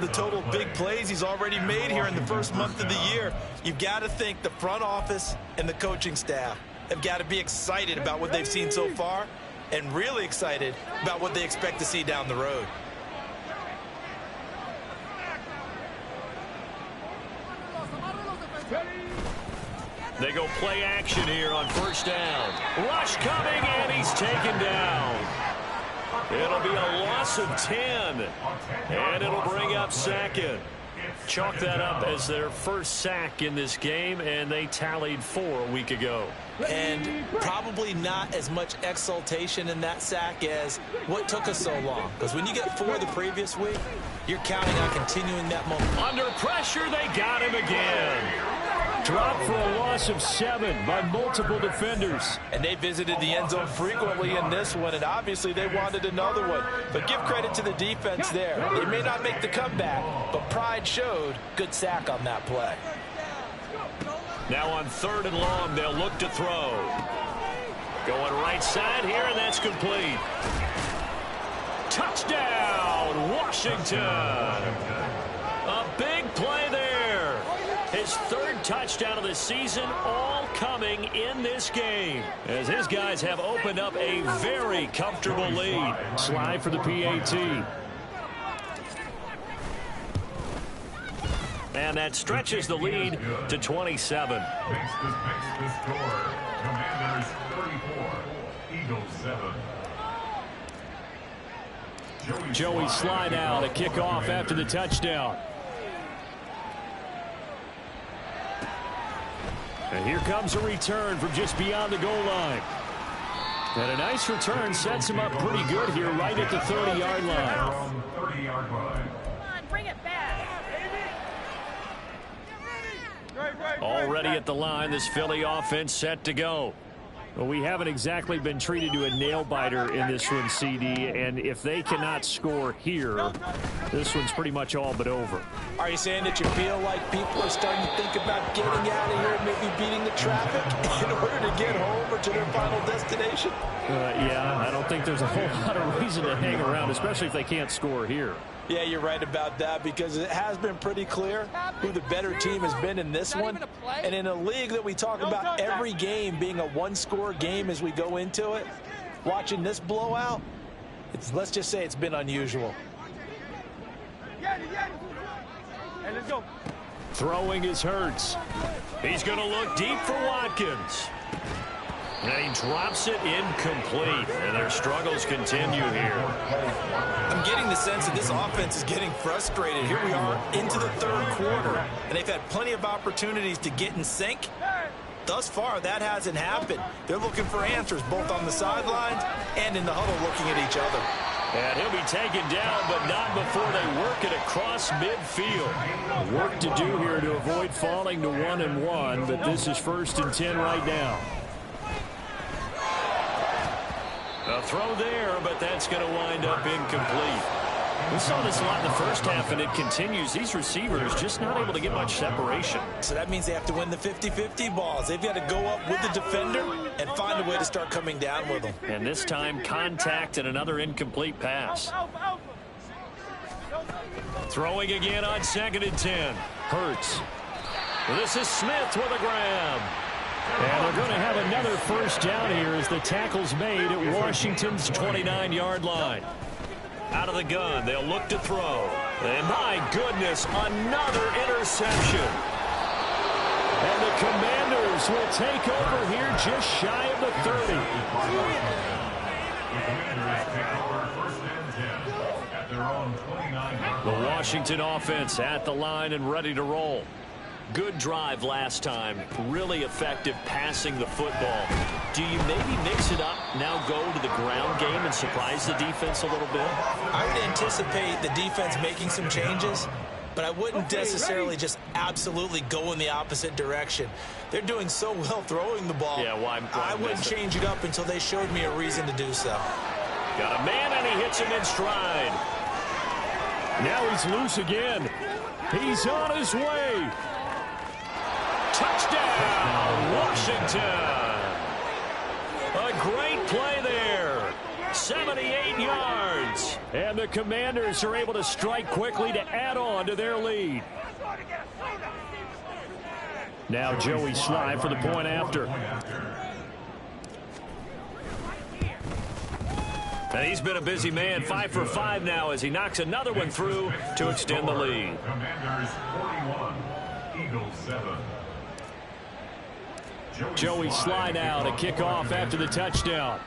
the total big plays he's already made here in the first month of the year. You've got to think the front office and the coaching staff have got to be excited about what they've seen so far and really excited about what they expect to see down the road. They go play action here on first down. Rush coming, and he's taken down. It'll be a loss of 10, and it'll bring up second. Chalk that up as their first sack in this game, and they tallied 4 a week ago. And probably not as much exultation in that sack as what took us so long. Because when you get 4 the previous week, you're counting on continuing that momentum. Under pressure, they got him again. Dropped for a loss of 7 by multiple defenders. And they visited the end zone frequently in this one, and obviously they wanted another one. But give credit to the defense there. They may not make the comeback, but pride showed. Good sack on that play. Now on 3rd and long, they'll look to throw. Going right side here, and that's complete. Touchdown, Washington. A big play there. His 3rd touchdown of the season, all coming in this game, as his guys have opened up a very comfortable lead. Slide for the PAT. And that stretches the lead to 27. Makes the score. Commanders 34, Eagles 7. Joey slide out, a kickoff after the touchdown. And here comes a return from just beyond the goal line. And a nice return sets him up pretty good here right at the 30-yard line. 30-yard line. Come on, bring it back. Already at the line, this Philly offense set to go. Well, we haven't exactly been treated to a nail-biter in this one, CD, and if they cannot score here, this one's pretty much all but over. Are you saying that you feel like people are starting to think about getting out of here and maybe beating the traffic in order to get home or to their final destination? Yeah, I don't think there's a whole lot of reason to hang around, especially if they can't score here. Yeah, you're right about that, because it has been pretty clear who the better team has been in this one. And in a league that we talk about every game being a one-score game as we go into it, watching this blowout, let's just say it's been unusual. Hey, let's go. Throwing is Hurts. He's going to look deep for Watkins. And he drops it incomplete, and their struggles continue here. I'm getting the sense that this offense is getting frustrated. Here we are into the 3rd quarter, and they've had plenty of opportunities to get in sync. Thus far, that hasn't happened. They're looking for answers both on the sidelines and in the huddle looking at each other. And he'll be taken down, but not before they work it across midfield. Work to do here to avoid falling to 1-1, but this is 1st and 10 right now. A throw there, but that's going to wind up incomplete. We saw this a lot in the first half, and it continues. These receivers just not able to get much separation. So that means they have to win the 50-50 balls. They've got to go up with the defender and find a way to start coming down with them. And this time, contact and another incomplete pass. Throwing again on 2nd and 10. Hurts. This is Smith with a grab. And they're going to have another first down here as the tackle's made at Washington's 29-yard line. Out of the gun, they'll look to throw. And my goodness, another interception. And the Commanders will take over here just shy of the 30. The Washington offense at the line and ready to roll. Good drive last time. Really effective passing the football. Do you maybe mix it up, now go to the ground game and surprise the defense a little bit? I would anticipate the defense making some changes, but I wouldn't necessarily just absolutely go in the opposite direction. They're doing so well throwing the ball. Yeah, why I wouldn't change it up until they showed me a reason to do so. Got a man, and he hits him in stride. Now he's loose again. He's on his way. Touchdown, Washington. A great play there. 78 yards. And the Commanders are able to strike quickly to add on to their lead. Now Joey Sly for the point after. And he's been a busy man, 5 for 5 now as he knocks another one through to extend the lead. Commanders 41, Eagles 7. Joey Sly now to kick off after the touchdown.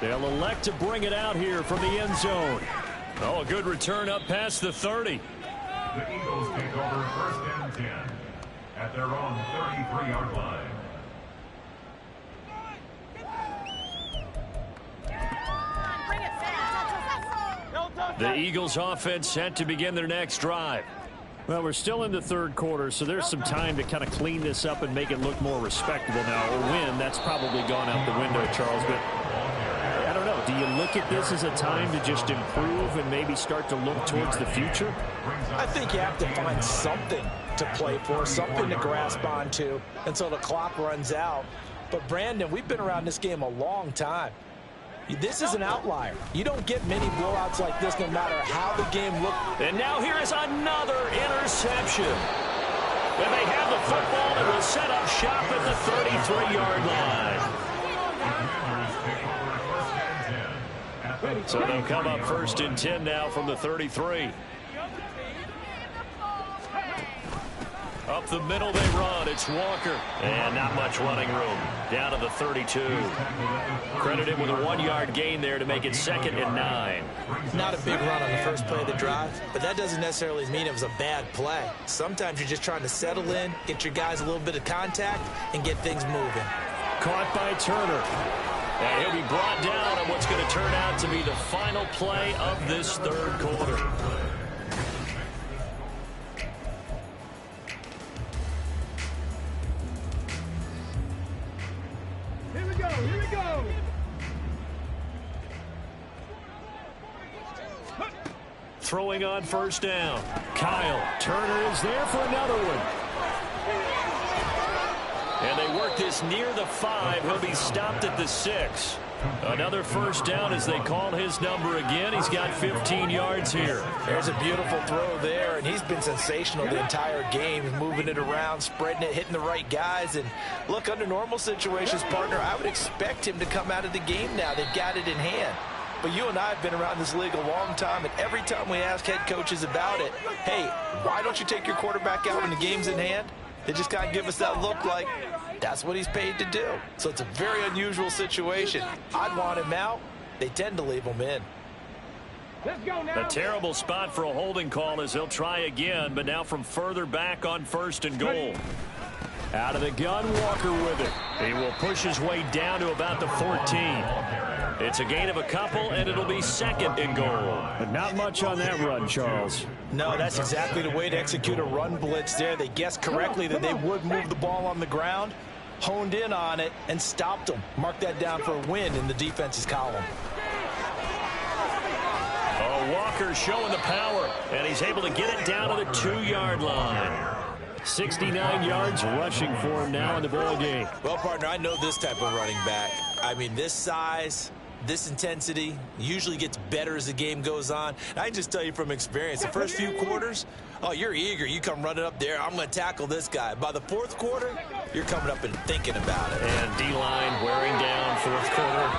They'll elect to bring it out here from the end zone. Oh, a good return up past the 30. The Eagles take over 1st and 10 at their own 33-yard line. The Eagles offense set to begin their next drive. Well, we're still in the third quarter, so there's some time to kind of clean this up and make it look more respectable now. A win, that's probably gone out the window, Charles. But I don't know. Do you look at this as a time to just improve and maybe start to look towards the future? I think you have to find something to play for, something to grasp onto until the clock runs out. But, Brandon, we've been around this game a long time. This is an outlier. You don't get many blowouts like this no matter how the game looks. And now here is another interception. And they have the football and will set up shop at the 33-yard line. So they'll come up 1st and 10 now from the 33. Up the middle they run. It's Walker. And not much running room. Down to the 32. Credited with a 1-yard gain there to make it 2nd and 9. Not a big run on the first play of the drive, but that doesn't necessarily mean it was a bad play. Sometimes you're just trying to settle in, get your guys a little bit of contact, and get things moving. Caught by Turner. And he'll be brought down on what's going to turn out to be the final play of this third quarter. Here we go. Throwing on 1st down. Kyle Turner is there for another one. And they work this near the 5. He'll be stopped at the 6. Another 1st down as they call his number again. He's got 15 yards here. There's a beautiful throw there, and he's been sensational the entire game, moving it around, spreading it, hitting the right guys. And look, under normal situations, partner, I would expect him to come out of the game now. They've got it in hand. But you and I have been around this league a long time, and every time we ask head coaches about it, hey, why don't you take your quarterback out when the game's in hand? They just kind of give us that look like that's what he's paid to do. So it's a very unusual situation. I'd want him out. They tend to leave him in. Let's go now. A terrible spot for a holding call as they'll try again, but now from further back on 1st and goal. Out of the gun, Walker with it. He will push his way down to about the 14. It's a gain of a couple, and it'll be 2nd and goal. But not much on that run, Charles. No, that's exactly the way to execute a run blitz there. They guessed correctly that they would move the ball on the ground, honed in on it, and stopped them. Mark that down for a win in the defense's column. Oh, Walker showing the power, and he's able to get it down to the 2-yard line. 69 yards rushing for him now in the ball game. Well, partner, I know this type of running back. I mean, this size, this intensity usually gets better as the game goes on. And I can just tell you from experience, the first few quarters, oh, you're eager. You come running up there, I'm going to tackle this guy. By the 4th quarter, you're coming up and thinking about it. And D-line wearing down 4th quarter.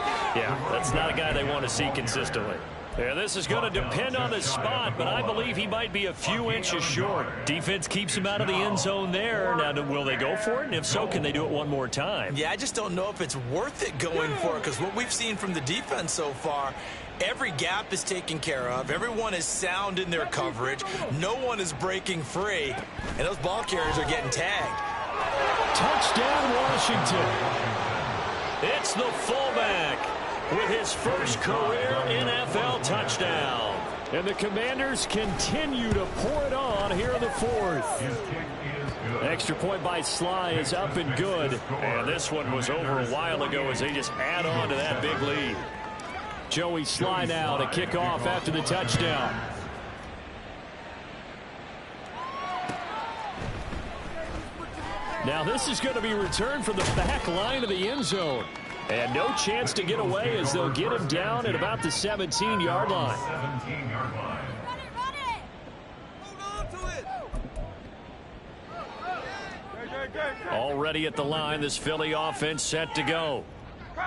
Yeah, that's not a guy they want to see consistently. Yeah, this is going to depend on the spot, but I believe he might be a few inches short. Defense keeps him out of the end zone there. Now, will they go for it? And if so, can they do it one more time? Yeah, I just don't know if it's worth it going for it, because what we've seen from the defense so far, every gap is taken care of. Everyone is sound in their coverage. No one is breaking free, and those ball carriers are getting tagged. Touchdown, Washington. It's the fullback with his first career NFL touchdown. And the Commanders continue to pour it on here in the 4th. Extra point by Sly is up and good. And this one was over a while ago as they just add on to that big lead. Joey Sly now to kick off after the touchdown. Now this is going to be returned from the back line of the end zone. And no chance to get away as they'll get him down at about the 17-yard line. 17-yard line. Already at the line, this Philly offense set to go.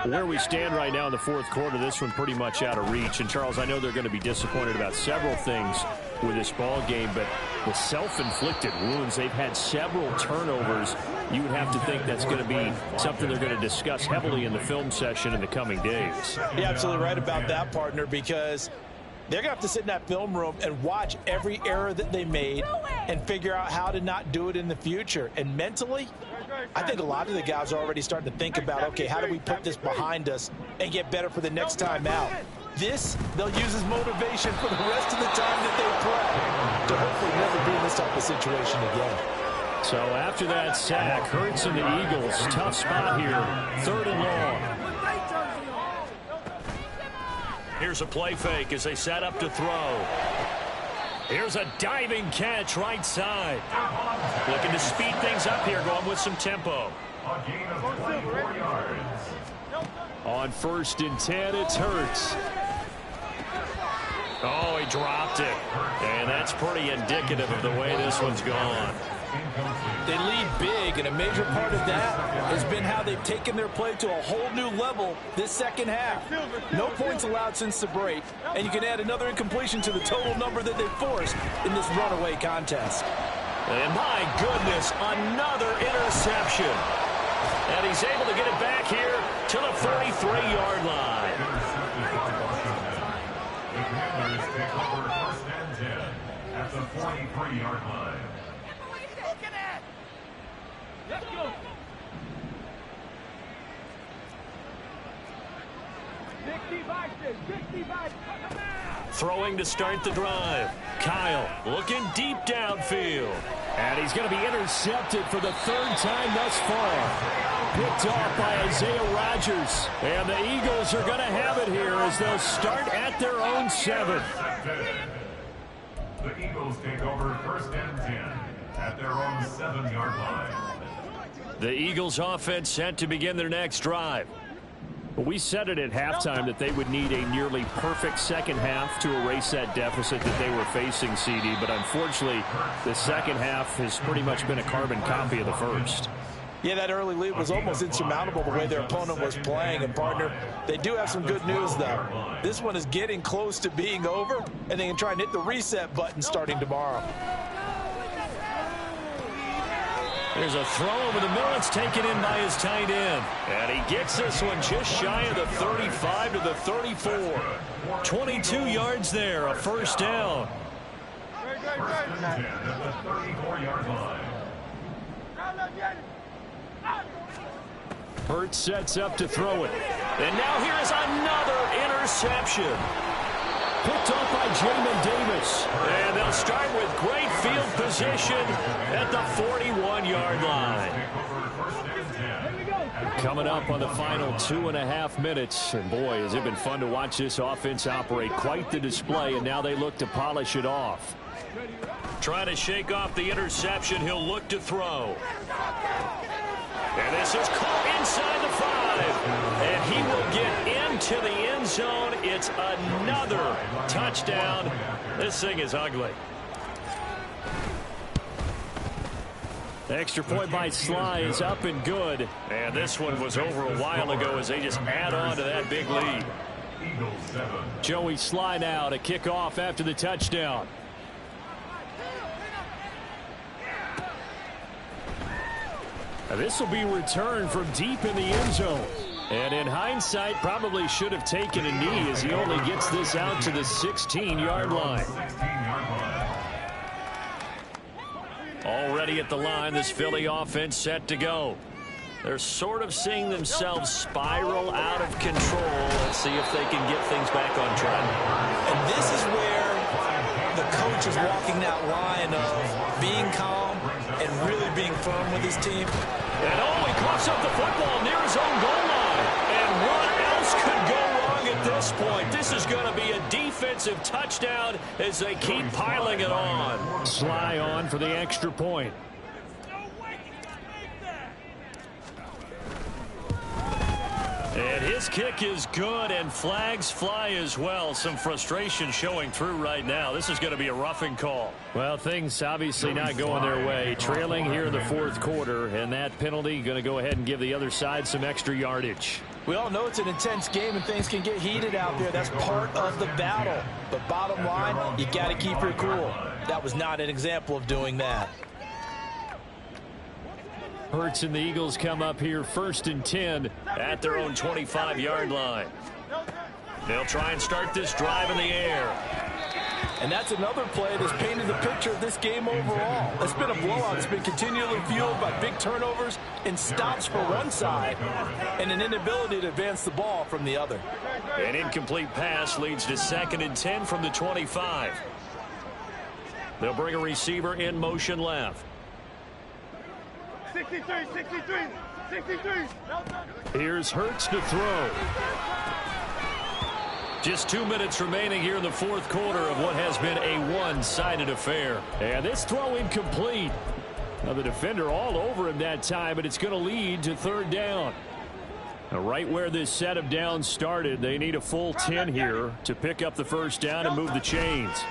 Where we stand right now in the fourth quarter, this one pretty much out of reach. And, Charles, I know they're going to be disappointed about several things with this ball game, but the self-inflicted wounds, they've had several turnovers. You would have to think that's going to be something they're going to discuss heavily in the film session in the coming days. You're absolutely right about that, partner, because they're going to have to sit in that film room and watch every error that they made and figure out how to not do it in the future. And mentally, I think a lot of the guys are already starting to think about, okay, how do we put this behind us and get better for the next time out? This, they'll use as motivation for the rest of the time that they play to hopefully never be in this type of situation again. So after that sack, Hurts and the Eagles, tough spot here, 3rd and long. Here's a play fake as they set up to throw. Here's a diving catch right side. Looking to speed things up here, going with some tempo. A gain of 24 yards. On 1st and 10, it's Hurts. Oh, he dropped it. And that's pretty indicative of the way this one's gone. They lead big, and a major part of that has been how they've taken their play to a whole new level this second half. No points allowed since the break, and you can add another incompletion to the total number that they forced in this runaway contest. And my goodness, another interception. And he's able to get it back here to the 43-yard line. The Commanders take over 1st and 10 at the 43-yard line. Let's go. 65. Throwing to start the drive. Kyle looking deep downfield. And he's going to be intercepted for the 3rd time thus far. Picked off by Isaiah Rodgers. And the Eagles are going to have it here as they'll start at their own 7. The Eagles take over 1st and 10 at their own 7-yard line. The Eagles offense set to begin their next drive. We said it at halftime that they would need a nearly perfect second half to erase that deficit that they were facing, CD. But unfortunately, the second half has pretty much been a carbon copy of the first. Yeah, that early lead was almost insurmountable the way their opponent was playing. And, partner, they do have some good news, though. This one is getting close to being over, and they can try and hit the reset button starting tomorrow. There's a throw over the middle. It's taken in by his tight end. And he gets this one just shy of the 35 to the 34. 22 yards there, a 1st down. 1st and 10 at the 34-yard line. Hurts sets up to throw it. And now here is another interception. Picked off by Jamin Davis. And they'll start with great field position at the 41-yard line. Coming up on the final 2.5 minutes. And boy, has it been fun to watch this offense operate. Quite the display, and now they look to polish it off. Trying to shake off the interception. He'll look to throw. And this is caught inside the 5. And he will get into the end zone. It's another touchdown. This thing is ugly. Extra point by Sly is up and good. And this one was over a while ago as they just add on to that big lead. Joey Sly now to kick off after the touchdown. This will be returned from deep in the end zone. And in hindsight, probably should have taken a knee as he only gets this out to the 16-yard line. Already at the line, this Philly offense set to go. They're sort of seeing themselves spiral out of control. Let's see if they can get things back on track. And this is where the coach is walking that line of being calm and really being firm with his team. And oh, he coughs up the football near his own goal line. And what else could go wrong at this point? This is going to be a defensive touchdown as they keep piling it on. Sly on for the extra point. And his kick is good, and flags fly as well. Some frustration showing through right now. This is going to be a roughing call. Well, things obviously not going their way. Trailing here in the fourth quarter, and that penalty going to go ahead and give the other side some extra yardage. We all know it's an intense game and things can get heated out there. That's part of the battle. But bottom line, you got to keep your cool. That was not an example of doing that. Hurts and the Eagles come up here 1st and 10 at their own 25-yard line. They'll try and start this drive in the air. And that's another play that's painted the picture of this game overall. It's been a blowout. It's been continually fueled by big turnovers and stops for one side and an inability to advance the ball from the other. An incomplete pass leads to 2nd and 10 from the 25. They'll bring a receiver in motion left. 63, 63, 63. Here's Hurts to throw. Just 2 minutes remaining here in the fourth quarter of what has been a one-sided affair. And this throw incomplete. Now the defender all over him that time, but it's going to lead to 3rd down. Now right where this set of downs started, they need a full 10 here to pick up the 1st down and move the chains.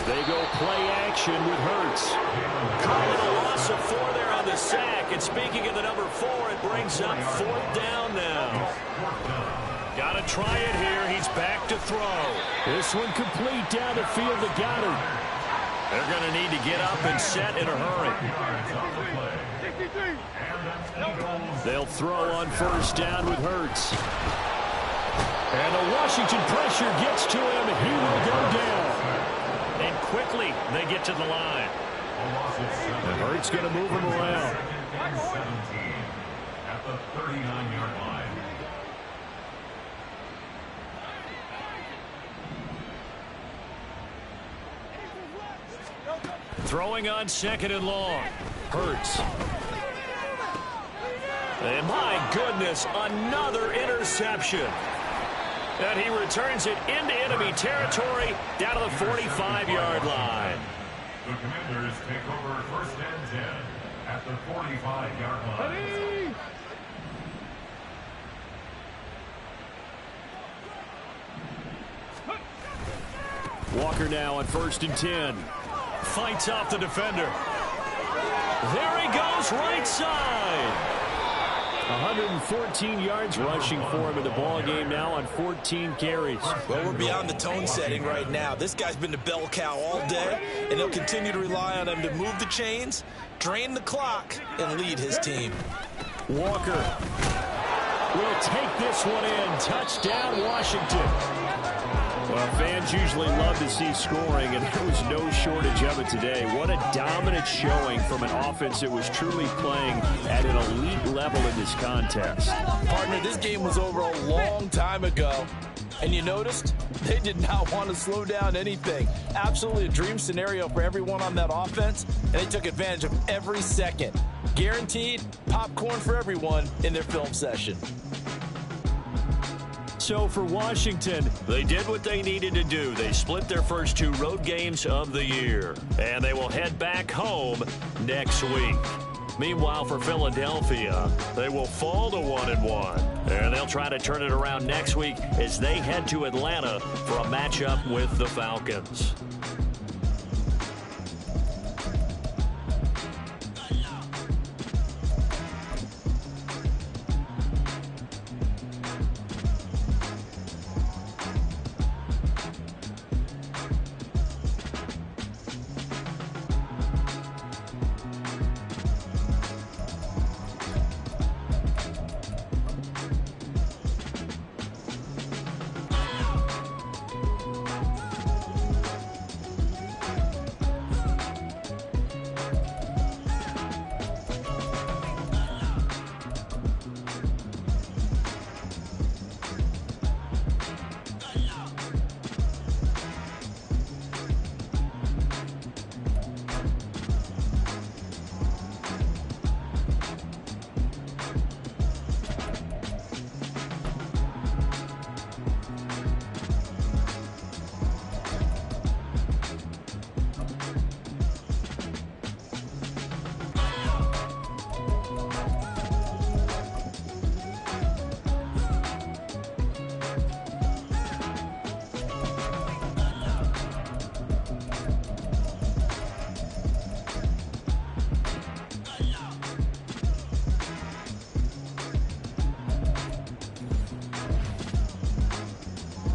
They go play action with Hurts. Calling a loss of 4 there on the sack. And speaking of the number 4, it brings up 4th down now. Got to try it here. He's back to throw. This one complete down the field to Goddard. They're going to need to get up and set in a hurry. They'll throw on 1st down with Hurts. And the Washington pressure gets to him. He will go down. And quickly they get to the line. And Hurts going to move him around. At the 39-yard line. Throwing on 2nd and long. Hurts. And my goodness, another interception. And he returns it into enemy territory down to the 45-yard line. The Commanders take over 1st and 10 at the 45-yard line. Walker now on 1st and 10. Fights off the defender. There he goes, right side. 114 yards rushing for him in the ball game now on 14 carries. Well, we're beyond the tone setting right now. This guy's been the bell cow all day, and they'll continue to rely on him to move the chains, drain the clock, and lead his team. Walker will take this one in. Touchdown, Washington. Well, fans usually love to see scoring, and there was no shortage of it today. What a dominant showing from an offense that was truly playing at an elite level in this contest. Partner, this game was over a long time ago, and you noticed they did not want to slow down anything. Absolutely a dream scenario for everyone on that offense, and they took advantage of every second. Guaranteed popcorn for everyone in their film session. So for Washington, they did what they needed to do. They split their first 2 road games of the year, and they will head back home next week. Meanwhile, for Philadelphia, they will fall to 1-1, and they'll try to turn it around next week as they head to Atlanta for a matchup with the Falcons.